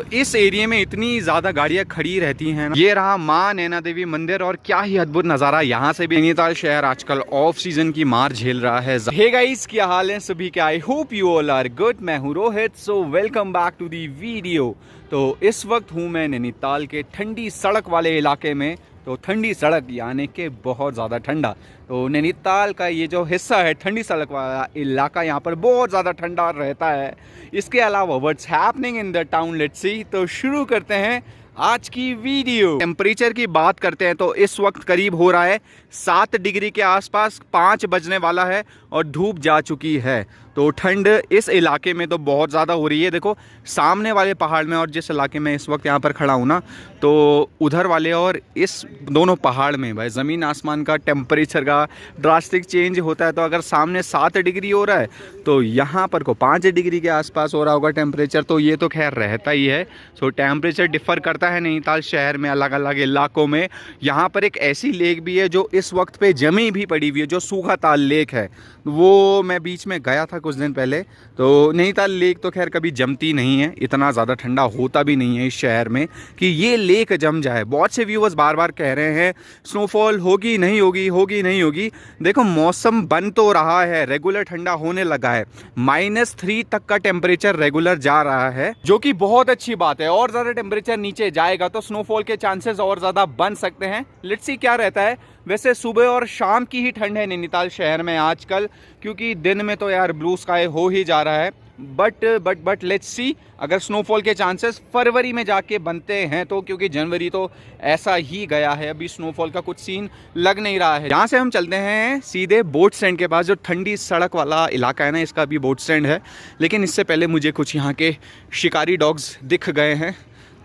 इस एरिया में इतनी ज़्यादा गाड़ियाँ खड़ी रहती हैं ना। ये रहा माँ नैना देवी मंदिर और क्या ही अद्भुत नज़ारा यहाँ से भी। नैनीताल शहर आजकल ऑफ सीजन की मार झेल रहा है। हे गाइस, क्या हाल है सभी के? I hope you all are good. मैं हूँ Rohit, so welcome back to the video. तो इस वक्त हूँ मैं नैनीताल के ठंडी सड़क वाले इलाके में। तो ठंडी सड़क यानी कि बहुत ज़्यादा ठंडा। तो नैनीताल का ये जो हिस्सा है ठंडी सड़क वाला इलाका, यहाँ पर बहुत ज़्यादा ठंडा रहता है। इसके अलावा what's happening in the town, let's see. तो शुरू करते हैं आज की वीडियो। टेम्परेचर की बात करते हैं तो इस वक्त करीब हो रहा है 7 डिग्री के आसपास, 5 बजने वाला है और धूप जा चुकी है। तो ठंड इस इलाके में तो बहुत ज़्यादा हो रही है। देखो सामने वाले पहाड़ में और जिस इलाके में इस वक्त यहाँ पर खड़ा हूँ ना, तो उधर वाले और इस दोनों पहाड़ में भाई ज़मीन आसमान का टेम्परेचर का ड्रास्टिक चेंज होता है। तो अगर सामने 7 डिग्री हो रहा है तो यहाँ पर को 5 डिग्री के आसपास हो रहा होगा टेम्परेचर। तो ये तो खैर रहता ही है। सो टेम्परेचर डिफ़र करता है नैनीताल शहर में अलग अलग इलाकों में। यहाँ पर एक ऐसी लेक भी है जो इस वक्त पे जमी भी पड़ी हुई है, जो सूखाताल लेक है। वो मैं बीच में गया था कुछ दिन पहले। तो नैनीताल लेक तो खैर कभी जमती नहीं है, इतना ज़्यादा ठंडा होता भी नहीं है इस शहर में कि ये लेक जम जाए। बहुत से व्यूअर्स बार बार कह रहे हैं स्नोफॉल होगी नहीं होगी, होगी नहीं होगी। देखो मौसम बन तो रहा है, रेगुलर ठंडा होने लगा है। -3 तक का टेम्परेचर रेगुलर जा रहा है, जो कि बहुत अच्छी बात है। और ज़्यादा टेम्परेचर नीचे जाएगा तो स्नोफॉल के चांसेस और ज़्यादा बन सकते हैं। लेट्स सी क्या रहता है। वैसे सुबह और शाम की ही ठंड है नैनीताल शहर में आजकल, क्योंकि दिन में तो यार ब्लू स्काई हो ही जा रहा है। बट लेट्स सी अगर स्नोफॉल के चांसेस फरवरी में जाके बनते हैं तो, क्योंकि जनवरी तो ऐसा ही गया है, अभी स्नोफॉल का कुछ सीन लग नहीं रहा है। यहाँ से हम चलते हैं सीधे बोट स्टैंड के पास। जो ठंडी सड़क वाला इलाका है ना, इसका भी बोट स्टैंड है। लेकिन इससे पहले मुझे कुछ यहाँ के शिकारी डॉग्स दिख गए हैं।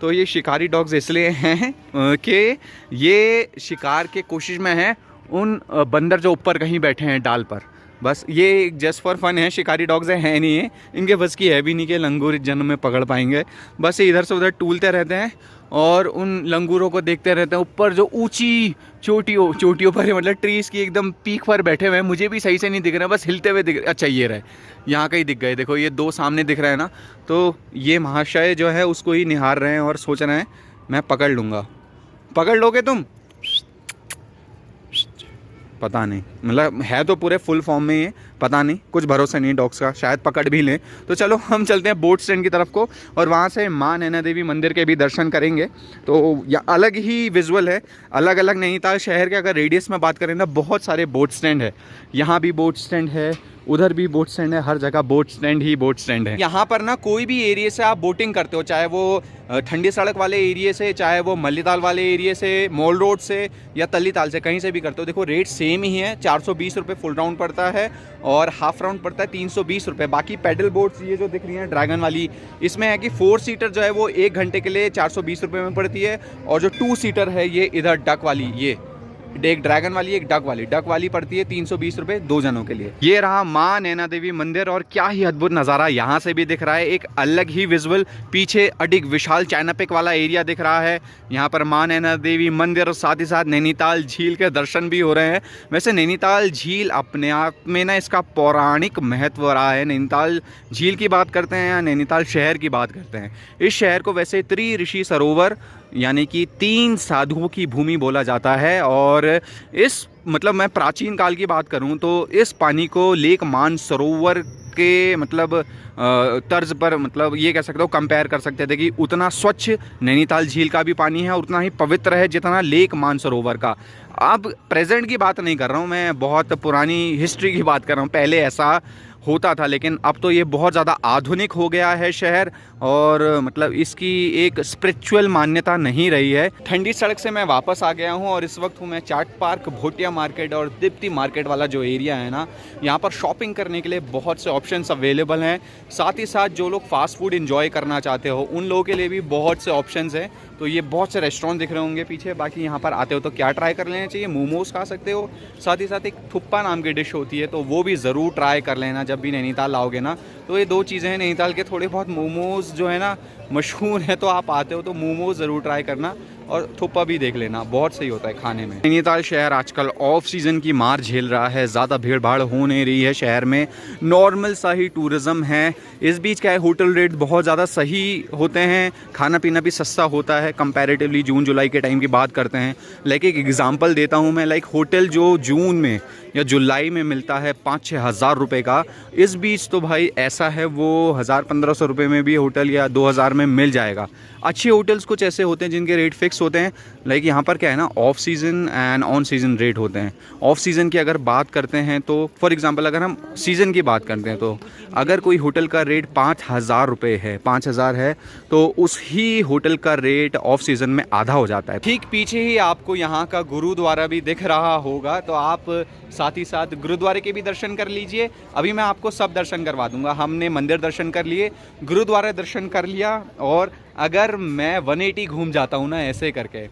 तो ये शिकारी डॉग्स इसलिए हैं कि ये शिकार के कोशिश में हैं उन बंदर जो ऊपर कहीं बैठे हैं डाल पर। बस ये जस्ट फॉर फन है, शिकारी डॉग्स है नहीं है, इनके बस की है भी नहीं कि लंगूर इस जन्म में पकड़ पाएंगे। बस ये इधर से उधर टूलते रहते हैं और उन लंगूरों को देखते रहते हैं। ऊपर जो ऊंची चोटियों पर, मतलब ट्रीज की एकदम पीक पर बैठे हुए हैं। मुझे भी सही से नहीं दिख रहे, बस हिलते हुए दिख रहे। अच्छा ये रहे, यहाँ कहीं दिख गए। देखो ये 2 सामने दिख रहे हैं ना, तो ये महाशय जो है उसको ही निहार रहे हैं और सोच रहे हैं मैं पकड़ लूँगा। पकड़ लोगे तुम? पता नहीं, मतलब है तो पूरे फुल फॉर्म में ये, पता नहीं, कुछ भरोसा नहीं डॉग्स का, शायद पकड़ भी लें। तो चलो हम चलते हैं बोट स्टैंड की तरफ को और वहाँ से माँ नैना देवी मंदिर के भी दर्शन करेंगे। तो यह अलग ही विजुअल है। अलग अलग नैनीताल शहर के अगर रेडियस में बात करें ना, बहुत सारे बोट स्टैंड है। यहाँ भी बोट स्टैंड है, उधर भी बोट स्टैंड है, हर जगह बोट स्टैंड ही बोट स्टैंड है। यहाँ पर ना कोई भी एरिया से आप बोटिंग करते हो, चाहे वो ठंडी सड़क वाले एरिया से, चाहे वो मल्लीताल वाले एरिया से, मॉल रोड से या तल्लीताल से, कहीं से भी करते हो, देखो रेट सेम ही है। 420 रुपये फुल राउंड पड़ता है और हाफ राउंड पड़ता है 320 रुपये। बाकी पैडल बोट्स ये जो दिख रही हैं ड्रैगन वाली, इसमें है कि 4 सीटर जो है वो 1 घंटे के लिए 420 रुपये में पड़ती है। और जो 2 सीटर है ये इधर डक वाली, ये एक ड्रैगन वाली एक डक वाली पड़ती है 320 रुपये 2 जनों के लिए। ये रहा माँ नैना देवी मंदिर और क्या ही अद्भुत नज़ारा यहाँ से भी दिख रहा है। एक अलग ही विजुअल, पीछे अडिग विशाल चाइना पिक वाला एरिया दिख रहा है। यहाँ पर माँ नैना देवी मंदिर और साथ ही साथ नैनीताल झील के दर्शन भी हो रहे हैं। वैसे नैनीताल झील अपने आप में ना इसका पौराणिक महत्व रहा है। नैनीताल झील की बात करते हैं या नैनीताल शहर की बात करते हैं, इस शहर को वैसे त्रिऋषि सरोवर यानी कि 3 साधुओं की भूमि बोला जाता है। और इस मतलब मैं प्राचीन काल की बात करूं तो इस पानी को लेक मानसरोवर के मतलब तर्ज पर, मतलब ये कह सकते हो, कंपेयर कर सकते थे कि उतना स्वच्छ नैनीताल झील का भी पानी है, उतना ही पवित्र है जितना लेक मानसरोवर का। अब प्रेजेंट की बात नहीं कर रहा हूँ मैं, बहुत पुरानी हिस्ट्री की बात कर रहा हूँ। पहले ऐसा होता था, लेकिन अब तो ये बहुत ज़्यादा आधुनिक हो गया है शहर और मतलब इसकी एक स्पिरिचुअल मान्यता नहीं रही है। ठंडी सड़क से मैं वापस आ गया हूँ और इस वक्त हूँ मैं चाट पार्क, भोटिया मार्केट और दीप्ति मार्केट वाला जो एरिया है ना, यहाँ पर शॉपिंग करने के लिए बहुत से ऑप्शंस अवेलेबल हैं। साथ ही साथ जो लोग फास्ट फूड एंजॉय करना चाहते हो उन लोगों के लिए भी बहुत से ऑप्शंस हैं। तो ये बहुत से रेस्टोरेंट दिख रहे होंगे पीछे। बाकी यहाँ पर आते हो तो क्या ट्राई कर लेना चाहिए, मोमोज खा सकते हो। साथ ही साथ एक थुप्पा नाम की डिश होती है, तो वो भी ज़रूर ट्राई कर लेना जब भी नैनीताल आओगे ना। तो ये 2 चीज़ें हैं नैनीताल के। थोड़े बहुत मोमोज़ जो है ना मशहूर है, तो आप आते हो तो मोमोज़ ज़रूर ट्राई करना। और थुप्पा भी देख लेना, बहुत सही होता है खाने में। नैनीताल शहर आजकल ऑफ सीज़न की मार झेल रहा है, ज़्यादा भीड़ भाड़ हो नहीं रही है शहर में, नॉर्मल सा ही टूरिज़्म है। इस बीच क्या है, होटल रेट बहुत ज़्यादा सही होते हैं, खाना पीना भी सस्ता होता है कंपैरेटिवली जून जुलाई के टाइम की बात करते हैं। लाइक एक एग्जांपल देता हूँ मैं, लाइक होटल जो जून में या जुलाई में मिलता है 5-6 हज़ार रुपये का, इस बीच तो भाई ऐसा है वो 1000-1500 रुपये में भी होटल या 2000 में मिल जाएगा। अच्छे होटल्स कुछ ऐसे होते हैं जिनके रेट फिक्स होते हैं। लाइक यहाँ पर क्या है ना, of season and on season rate होते हैं। ऑफ सीज़न की अगर बात करते हैं तो फॉर एग्जांपल अगर हम सीज़न की बात करते हैं तो अगर कोई होटल का रेट 5000 रुपये है, 5000 है, तो उस ही होटल का रेट ऑफ सीज़न में आधा हो जाता है। ठीक पीछे ही आपको यहाँ का गुरुद्वारा भी दिख रहा होगा, तो आप साथ ही साथ गुरुद्वारे के भी दर्शन कर लीजिए। अभी मैं आपको सब दर्शन करवा दूंगा। हमने मंदिर दर्शन कर लिए, गुरुद्वारा दर्शन कर लिया, और अगर मैं 180 घूम जाता हूँ ना ऐसे करके,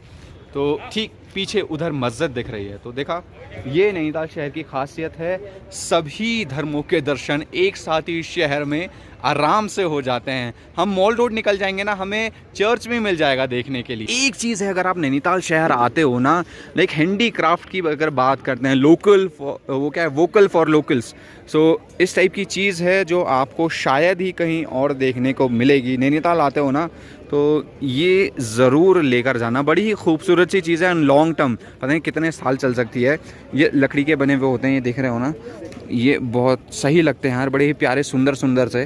तो ठीक पीछे उधर मस्जिद दिख रही है। तो देखा, ये नैनीताल शहर की खासियत है, सभी धर्मों के दर्शन एक साथ ही शहर में आराम से हो जाते हैं। हम मॉल रोड निकल जाएंगे ना, हमें चर्च भी मिल जाएगा देखने के लिए। एक चीज़ है, अगर आप नैनीताल शहर आते हो ना, लाइक हैंडीक्राफ्ट की अगर बात करते हैं, लोकल वो क्या है, वोकल फॉर लोकल्स, सो इस टाइप की चीज़ है जो आपको शायद ही कहीं और देखने को मिलेगी। नैनीताल आते हो ना तो ये ज़रूर लेकर जाना, बड़ी ही खूबसूरत सी चीज़ है, लॉन्ग टर्म पता नहीं कितने साल चल सकती है। ये लकड़ी के बने हुए होते हैं, ये देख रहे हो ना, ये बहुत सही लगते हैं यार, बड़े ही प्यारे सुंदर सुंदर से।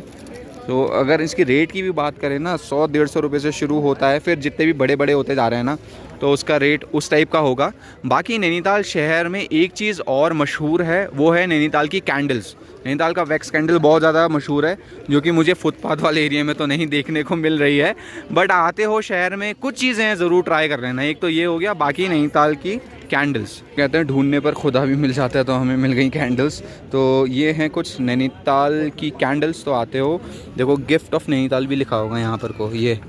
तो अगर इसकी रेट की भी बात करें ना, 100-150 रुपये से शुरू होता है, फिर जितने भी बड़े बड़े होते जा रहे हैं ना, तो उसका रेट उस टाइप का होगा। बाकी नैनीताल शहर में एक चीज़ और मशहूर है, वो है नैनीताल की कैंडल्स। नैनीताल का वैक्स कैंडल बहुत ज़्यादा मशहूर है, जो कि मुझे फुटपाथ वाले एरिया में तो नहीं देखने को मिल रही है, बट आते हो शहर में कुछ चीज़ें ज़रूर ट्राई कर लेना। एक तो ये हो गया, बाकी नैनीताल की कैंडल्स, कहते हैं ढूंढने पर खुदा भी मिल जाता है, तो हमें मिल गई कैंडल्स। तो ये हैं कुछ नैनीताल की कैंडल्स। तो आते हो, देखो गिफ्ट ऑफ नैनीताल भी लिखा होगा यहाँ पर को, ये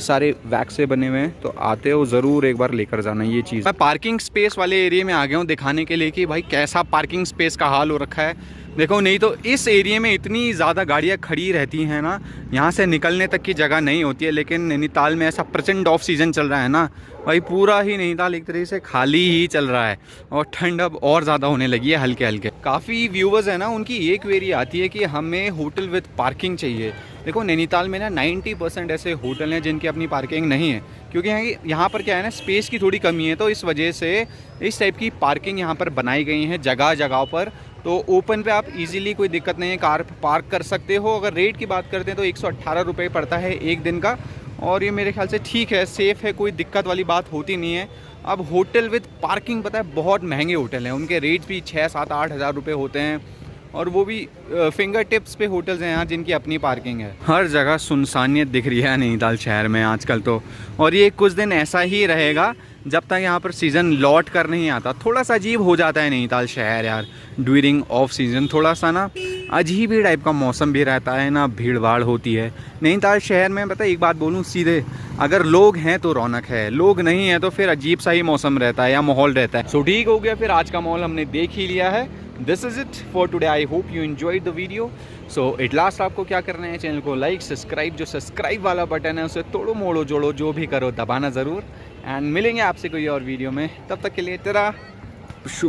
सारे वैक्स से बने हुए हैं। तो आते हो ज़रूर एक बार लेकर जाना ये चीज़। मैं पार्किंग स्पेस वाले एरिया में आ गया हूँ दिखाने के लिए कि भाई कैसा पार्किंग स्पेस का हाल हो रखा है। देखो, नहीं तो इस एरिया में इतनी ज़्यादा गाड़ियाँ खड़ी रहती हैं ना, यहाँ से निकलने तक की जगह नहीं होती है। लेकिन नैनीताल में ऐसा प्रचंड ऑफ सीज़न चल रहा है ना भाई, पूरा ही नैनीताल एक तरीके से खाली ही चल रहा है, और ठंड अब और ज़्यादा होने लगी है हल्के हल्के। काफ़ी व्यूवर्स है ना, उनकी ये क्वेरी आती है कि हमें होटल विद पार्किंग चाहिए। देखो, नैनीताल में ना 90% ऐसे होटल हैं जिनकी अपनी पार्किंग नहीं है, क्योंकि यहाँ पर क्या है ना, स्पेस की थोड़ी कमी है, तो इस वजह से इस टाइप की पार्किंग यहाँ पर बनाई गई है जगह जगह पर। तो ओपन पे आप इजीली, कोई दिक्कत नहीं है, कार पार्क कर सकते हो। अगर रेट की बात करते हैं तो 118 रुपये पड़ता है एक दिन का, और ये मेरे ख्याल से ठीक है, सेफ़ है, कोई दिक्कत वाली बात होती नहीं है। अब होटल विद पार्किंग पता है, बहुत महंगे होटल हैं, उनके रेट भी 6-7-8 हज़ार रुपये होते हैं, और वो भी फिंगर टिप्स पे होटल्स हैं यहाँ जिनकी अपनी पार्किंग है। हर जगह सुनसानियत दिख रही है नैनीताल शहर में आजकल तो, और ये कुछ दिन ऐसा ही रहेगा जब तक यहाँ पर सीज़न लौट कर नहीं आता। थोड़ा सा अजीब हो जाता है नैनीताल शहर यार ड्यूरिंग ऑफ सीज़न, थोड़ा सा ना अजीब ही टाइप का मौसम भी रहता है ना, भीड़ भाड़ होती है नैनीताल शहर में। पता है, एक बात बोलूँ सीधे, अगर लोग हैं तो रौनक है, लोग नहीं है तो फिर अजीब सा ही मौसम रहता है या माहौल रहता है। सो ठीक हो गया, फिर आज का माहौल हमने देख ही लिया है। This is it for today. I hope you enjoyed the video. So at last आपको क्या करना है, चैनल को लाइक सब्सक्राइब, जो सब्सक्राइब वाला बटन है उसे तोड़ो मोड़ो जोड़ो, जो भी करो दबाना ज़रूर। एंड मिलेंगे आपसे कोई और वीडियो में, तब तक के लिए तेरा शुम।